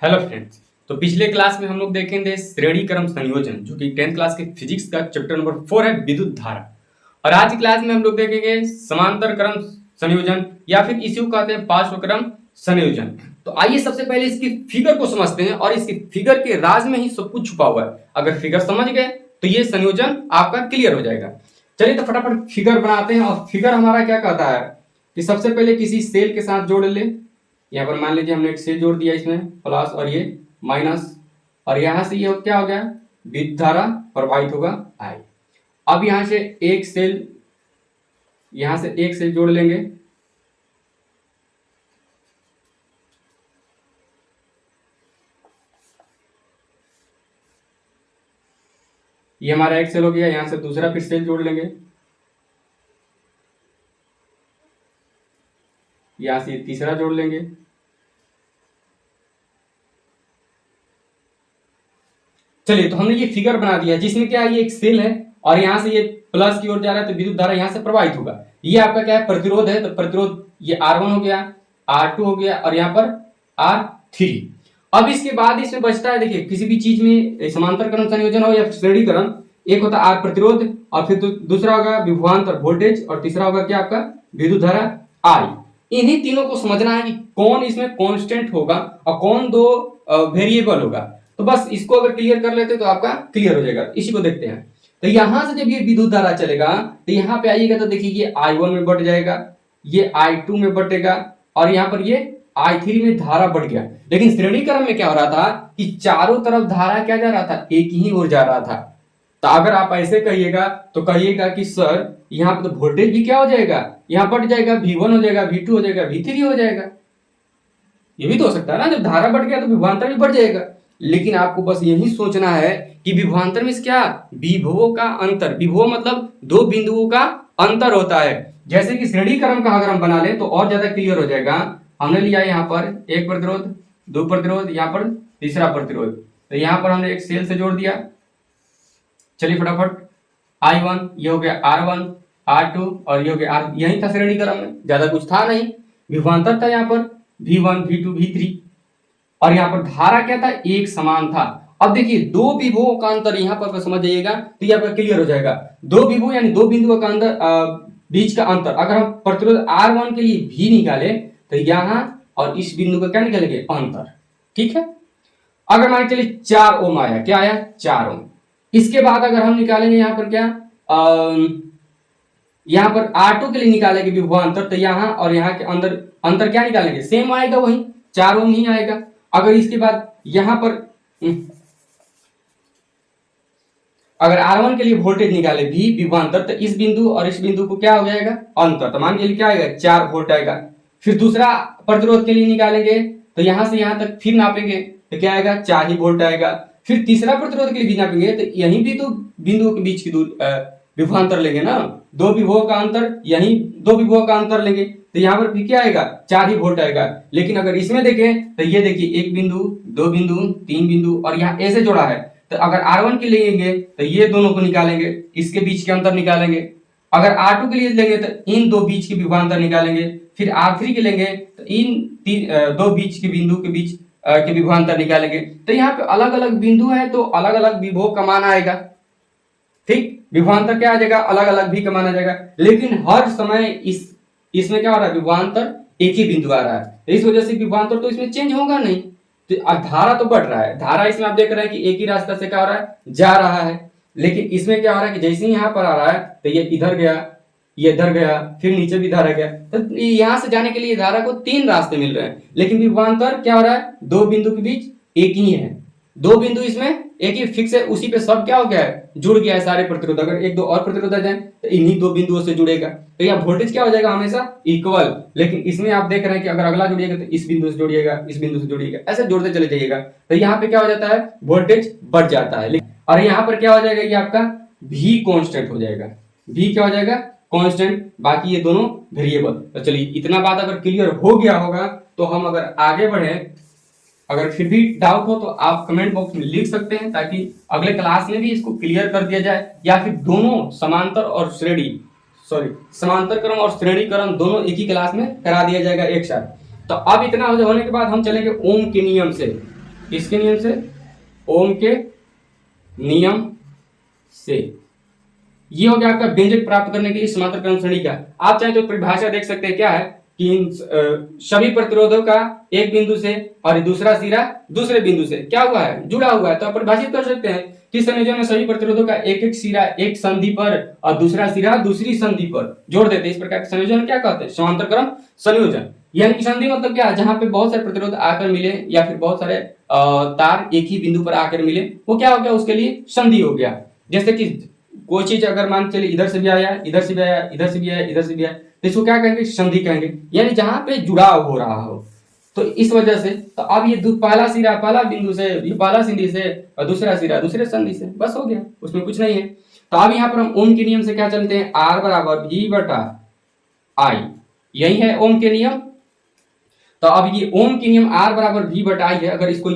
Hello friends. तो पिछले class में हम लोग देखेंगे श्रेणी क्रम संयोजन, जो कि 10th क्लास के फिजिक्स का चैप्टर नंबर 4 है, विद्युत धारा। और आज की क्लास में हम लोग देखेंगे समांतर क्रम संयोजन, या फिर इसी को कहते हैं पार्श्व क्रम संयोजन। तो आइए सबसे पहले इसकी फिगर को समझते हैं, और इसकी फिगर के राज में ही सब कुछ छुपा हुआ है। अगर फिगर समझ गए तो ये संयोजन आपका क्लियर हो जाएगा। चलिए तो फटाफट फिगर बनाते हैं। और फिगर हमारा क्या कहता है कि सबसे पहले किसी सेल के साथ जोड़ ले। यहाँ पर मान लीजिए हमने एक सेल जोड़ दिया, इसमें प्लस और ये माइनस, और यहां से ये क्या हो गया, विद्युत धारा प्रवाहित होगा आई। अब यहां से एक सेल जोड़ लेंगे, ये हमारा एक सेल हो गया। यहां से दूसरा फिर सेल जोड़ लेंगे, यहां से तीसरा जोड़ लेंगे। चलिए तो हमने ये फिगर बना दिया, जिसमें क्या है, ये एक सेल है और यहां से ये प्लस की ओर जा रहा है, तो विद्युत धारा यहां से प्रवाहित होगा। ये आपका क्या है, प्रतिरोध है। तो प्रतिरोध ये R1 हो गया, R2 हो गया, और यहाँ पर R3। अब इसके बाद इसमें बचता है, देखिए किसी भी चीज में समांतर क्रम संयोजन हो या श्रेणी क्रम, एक होता है R प्रतिरोध, और फिर दूसरा होगा विभवांतर वोल्टेज, और तीसरा होगा क्या आपका विद्युत धारा I। इन्हीं तीनों को समझना है कि कौन इसमें कांस्टेंट होगा और कौन दो वेरिएबल होगा। तो बस इसको अगर क्लियर कर लेते तो आपका क्लियर हो जाएगा। इसी को देखते हैं। तो यहां से जब ये विद्युत धारा चलेगा तो यहाँ पे आइएगा, तो देखिए ये I1 में बढ़ जाएगा, ये I2 में बढ़ेगा, और यहाँ पर ये I3 में धारा बढ़ गया। लेकिन श्रेणी क्रम में क्या हो रहा था कि चारों तरफ धारा क्या जा रहा था, एक ही ओर जा रहा था। तो अगर आप ऐसे कहिएगा तो कहिएगा कि सर यहाँ पे तो वोल्टेज भी क्या हो जाएगा, यहाँ बढ़ जाएगा, V1 हो जाएगा, V2 हो जाएगा, V3 हो जाएगा। ये भी तो हो सकता है ना, जब धारा बढ़ गया तो विभवांतर भी बढ़ जाएगा। लेकिन आपको बस यही सोचना है कि विभवांतर में क्या, विभवों का अंतर, विभव मतलब दो बिंदुओं का अंतर होता है। जैसे कि श्रेणी क्रम का अगर हम बना लें तो और ज्यादा क्लियर हो जाएगा। हमने लिया यहाँ पर एक प्रतिरोध, दो प्रतिरोध, यहाँ पर तीसरा प्रतिरोध, तो यहाँ पर हमने एक सेल से जोड़ दिया। चलिए फटाफट, I1 ये हो गया R1, R2 और ये हो गया R, यही था श्रेणी क्रम में, ज्यादा कुछ था नहीं। विभवांतर था यहाँ पर V1, V2, V3, और यहाँ पर धारा क्या था, एक समान था। अब देखिए दो विभवों का अंतर यहाँ पर समझ जाइएगा तो ये आपका क्लियर हो जाएगा। दो विभव यानी दो बिंदुओं का अंदर बीच का अंतर, अगर हम प्रतिरोध R1 के लिए भी निकाले तो यहाँ और इस बिंदु का क्या निकालेंगे, अंतर। ठीक है। अगर मान के चलिए 4 ओम आया, क्या आया, 4 ओम। इसके बाद अगर हम निकालेंगे यहाँ पर क्या, यहाँ पर R2 के लिए निकालेंगे विभवांतर, तो यहाँ और यहाँ के अंदर अंतर क्या निकालेंगे, सेम आएगा, वही 4 ओम ही आएगा। अगर इसके बाद यहां पर अगर R1 के लिए वोल्टेज निकाले भी विभवांतर, तो इस बिंदु और इस बिंदु को क्या हो जाएगा, अंतर। तो मान लीजिए क्या आएगा, 4 वोल्ट आएगा। फिर दूसरा प्रतिरोध के लिए निकालेंगे तो यहां से यहां तक फिर नापेंगे तो क्या आएगा, 4 ही वोल्ट आएगा। फिर तीसरा प्रतिरोध के लिए भी नापेंगे तो यहीं भी तो बिंदुओं के बीच की दूर विभवांतर लेंगे ना, दो विभवों का अंतर, यहीं दो विभवों का अंतर लेंगे तो यहाँ पर भी क्या आएगा, 4 ही वोल्ट आएगा। लेकिन अगर इसमें देखें तो ये देखिए एक बिंदु, दो बिंदु, तीन बिंदु, और यहाँ ऐसे जोड़ा है। तो अगर R1 के लिए लेंगे तो ये दोनों को निकालेंगे, इसके बीच के अंतर निकालेंगे। अगर R2 के लिए लेंगे तो इन दो बीच के विभवांतर निकालेंगे। फिर R3 के लेंगे तो इन दो बीच के बिंदु के बीच के विभवांतर निकालेंगे। तो यहाँ पे अलग अलग बिंदु है तो अलग अलग विभव का मान आएगा। ठीक, विभवांतर क्या आ जाएगा, अलग अलग भी का मान आ जाएगा। लेकिन हर समय इसमें क्या हो रहा है, विभवांतर एक ही बिंदु आ रहा है, इस वजह से विभवांतर तो इसमें चेंज होगा नहीं। तो धारा तो बढ़ रहा है, धारा इसमें आप देख रहे हैं कि एक ही रास्ता से क्या हो रहा है, जा रहा है। लेकिन इसमें क्या हो रहा है कि जैसे ही यहाँ पर आ रहा है तो ये इधर गया, ये इधर गया, फिर नीचे भी धारा गया। तो यहाँ से जाने के लिए धारा को 3 रास्ते मिल रहे हैं। लेकिन विभवांतर क्या हो रहा है, दो बिंदु के बीच एक ही है, दो बिंदु इसमें एक ही फिक्स है, उसी पे सब क्या हो गया है, जुड़ गया है सारे प्रतिरोध। अगर एक दो और प्रतिरोध आ जाए तो इन्हीं दो बिंदुओं से जुड़ेगा, तो यहाँ वोल्टेज क्या हो जाएगा, हमेशा इक्वल। लेकिन इसमें आप देख रहे हैं कि अगर अगला जुड़िएगा तो इस बिंदु से जुड़िएगा, इस बिंदु से जुड़िएगा, ऐसे जोड़ते चले जाइएगा। तो यहाँ पे क्या हो जाता है, वोल्टेज बढ़ जाता है। और यहाँ पर क्या हो जाएगा, ये आपका भी कांस्टेंट हो जाएगा, भी क्या हो जाएगा, कांस्टेंट। बाकी ये दोनों वेरिएबल। तो चलिए इतना बात अगर क्लियर हो गया होगा तो हम अगर आगे बढ़े, अगर फिर भी डाउट हो तो आप कमेंट बॉक्स में लिख सकते हैं, ताकि अगले क्लास में भी इसको क्लियर कर दिया जाए, या फिर दोनों समांतर क्रम और श्रेणी क्रम दोनों एक ही क्लास में करा दिया जाएगा एक साथ। तो अब इतना होने के बाद हम चलेंगे ओम के नियम से। किसके नियम से? ओम के नियम से। ये हो गया आपका व्यंजक प्राप्त करने के लिए समांतर क्रम श्रेणी का। आप चाहे तो परिभाषा देख सकते हैं, क्या है कि इन सभी प्रतिरोधों का एक बिंदु से और दूसरा सिरा दूसरे बिंदु से क्या हुआ है? जुड़ा हुआ है। तो आप परिभाषित कर सकते हैं कि संयोजन में सभी प्रतिरोधों का एक एक सिरा एक संधि पर और दूसरा सिरा दूसरी संधि पर जोड़ देते हैं। इस प्रकार के संयोजन क्या कहते हैं? समांतर क्रम संयोजन। यानी कि संधि मतलब क्या? जहां पे बहुत सारे प्रतिरोध आकर मिले या फिर बहुत सारे तार एक ही बिंदु पर आकर मिले, वो क्या हो गया? उसके लिए संधि हो गया। जैसे कि कोई चीज अगर मान चलिए इधर से भी आया, इधर से भी आया, इधर से भी आया, इधर से भी आया, तो इसको क्या कहेंगे? संधि कहेंगे। यानी जहां पे जुड़ाव हो रहा हो। तो इस वजह से तो अब ये पहला सिरा पहला बिंदु से, ये पहला संधि से और दूसरा सिरा दूसरे संधि से, बस हो गया, उसमें कुछ नहीं है। तो अब यहाँ पर हम ओम के नियम से क्या चलते हैं? R बराबर V बटा I, यही है ओम के नियम। तो अब ये ओम के नियम R बराबर V बटा I है। अगर इसको